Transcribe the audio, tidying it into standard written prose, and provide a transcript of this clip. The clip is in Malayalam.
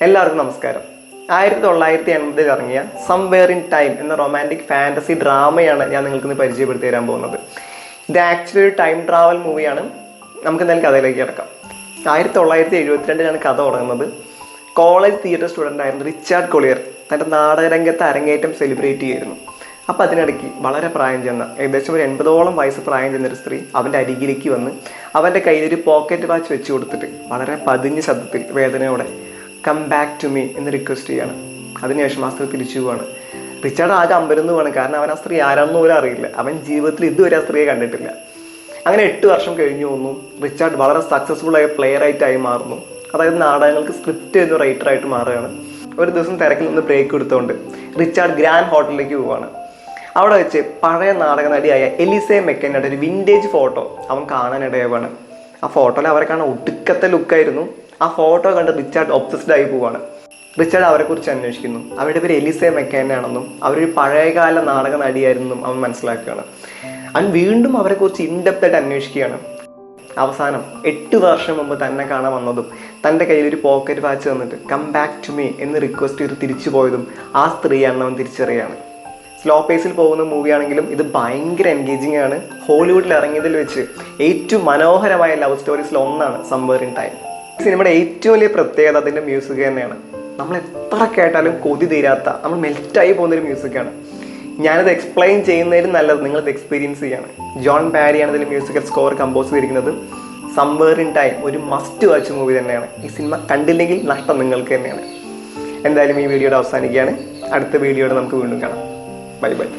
എല്ലാവർക്കും നമസ്കാരം. 1980 ഇറങ്ങിയ സംവെയർ ഇൻ ടൈം എന്ന റൊമാൻറ്റിക് ഫാൻറ്റസി ഡ്രാമയാണ് ഞാൻ നിങ്ങൾക്ക് പരിചയപ്പെടുത്തി തരാൻ പോകുന്നത്. ഇത് ആക്ച്വലി ഒരു ടൈം ട്രാവൽ മൂവിയാണ്. നമുക്ക് എന്തായാലും കഥയിലേക്ക് കിടക്കാം. 1972 കഥ തുടങ്ങുന്നത്. കോളേജ് തിയേറ്റർ സ്റ്റുഡൻ്റ് ആയിരുന്ന റിച്ചാർഡ് കൊളിയർ തൻ്റെ നാടകരംഗത്ത് അരങ്ങേറ്റം സെലിബ്രേറ്റ് ചെയ്യുന്നു. അപ്പോൾ അതിനിടയ്ക്ക് വളരെ പ്രായം ചെന്ന ഏകദേശം ഒരു 80ഓളം വയസ്സ് പ്രായം ചെന്നൊരു സ്ത്രീ അവൻ്റെ അരികിലേക്ക് വന്ന് അവൻ്റെ കയ്യിലൊരു പോക്കറ്റ് വാച്ച് വെച്ച് കൊടുത്തിട്ട് വളരെ പതിഞ്ഞ ശബ്ദത്തിൽ വേദനയോടെ കം ബാക്ക് ടു മീ എന്ന് റിക്വസ്റ്റ് ചെയ്യാണ്. അതിനുശേഷം ആ സ്ത്രീ തിരിച്ചു പോവാണ്. റിച്ചാർഡ് ആകെ അമ്പരന്ന് പോവാണ്. കാരണം അവൻ ആ സ്ത്രീ ആരാണെന്ന് പോലും അറിയില്ല. അവൻ ജീവിതത്തിൽ ഇതുവരെ ആ സ്ത്രീയെ കണ്ടിട്ടില്ല. അങ്ങനെ 8 വർഷം കഴിഞ്ഞു പോകുന്നു. റിച്ചാർഡ് വളരെ സക്സസ്ഫുൾ ആയ പ്ലെയർ ആയിട്ടായി മാറുന്നു. അതായത് നാടകങ്ങൾക്ക് സ്ക്രിപ്റ്റ് എന്ന റൈറ്ററായിട്ട് മാറുകയാണ്. ഒരു ദിവസം തിരക്കിൽ നിന്ന് ബ്രേക്ക് എടുത്തുകൊണ്ട് റിച്ചാർഡ് ഗ്രാൻഡ് ഹോട്ടലിലേക്ക് പോവുകയാണ്. അവിടെ വെച്ച് പഴയ നാടക നടിയായ എലിസെ മെക്കന്നയുടെ ഒരു വിൻറ്റേജ് ഫോട്ടോ അവൻ കാണാനിടയാവുകയാണ്. ആ ഫോട്ടോയിൽ അവരെ കാണാൻ ഒടുക്കത്തെ ലുക്കായിരുന്നു. ആ ഫോട്ടോ കണ്ട് റിച്ചാർഡ് ഒബ്സസ്ഡ് ആയി പോവാണ്. റിച്ചാർഡ് അവരെക്കുറിച്ച് അന്വേഷിക്കുന്നു. അവരുടെ പേര് എലിസെ മെക്കന്നാണെന്നും അവരൊരു പഴയകാല നാടക നടിയായിരുന്നെന്നും അവൻ മനസ്സിലാക്കുകയാണ്. അവൻ വീണ്ടും അവരെക്കുറിച്ച് ഇൻഡെപ്തായിട്ട് അന്വേഷിക്കുകയാണ്. അവസാനം 8 വർഷം മുമ്പ് തന്നെ കാണാൻ വന്നതും തൻ്റെ കയ്യിൽ ഒരു പോക്കറ്റ് വാച്ച് തന്നിട്ട് കം ബാക്ക് ടു മീ എന്ന് റിക്വസ്റ്റ് ചെയ്ത് തിരിച്ചു പോയതും ആ സ്ത്രീയാണെന്ന് അവൻ തിരിച്ചറിയാണ്. സ്ലോ പേസിൽ പോകുന്ന മൂവിയാണെങ്കിലും ഇത് ഭയങ്കര എൻഗേജിങ് ആണ്. ഹോളിവുഡിൽ ഇറങ്ങിയതിൽ വെച്ച് ഏറ്റവും മനോഹരമായ ലവ് സ്റ്റോറീസിൽ ഒന്നാണ് സംവെയർ ഇൻ ടൈം. സിനിമയുടെ ഏറ്റവും വലിയ പ്രത്യേകത അതിൻ്റെ മ്യൂസിക് തന്നെയാണ്. നമ്മൾ എത്ര കേട്ടാലും കൊതി തീരാത്ത, നമ്മൾ മെൽറ്റായി പോകുന്നൊരു മ്യൂസിക്കാണ്. ഞാനിത് എക്സ്പ്ലെയിൻ ചെയ്യുന്നതിലും നല്ലത് നിങ്ങളിത് എക്സ്പീരിയൻസ് ചെയ്യാണ്. ജോൺ ബാരിയാണ് ഇതിൽ മ്യൂസിക്കൽ സ്കോർ കമ്പോസ് ചെയ്തിരിക്കുന്നത്. സംവെയർ ഇൻ ടൈം ഒരു മസ്റ്റ് വാച്ച് മൂവി തന്നെയാണ്. ഈ സിനിമ കണ്ടില്ലെങ്കിൽ നഷ്ടം നിങ്ങൾക്ക് തന്നെയാണ്. എന്തായാലും ഈ വീഡിയോയുടെ അവസാനിക്കുകയാണ്. അടുത്ത വീഡിയോയുടെ നമുക്ക് വീണ്ടും കാണാം. Bye bye.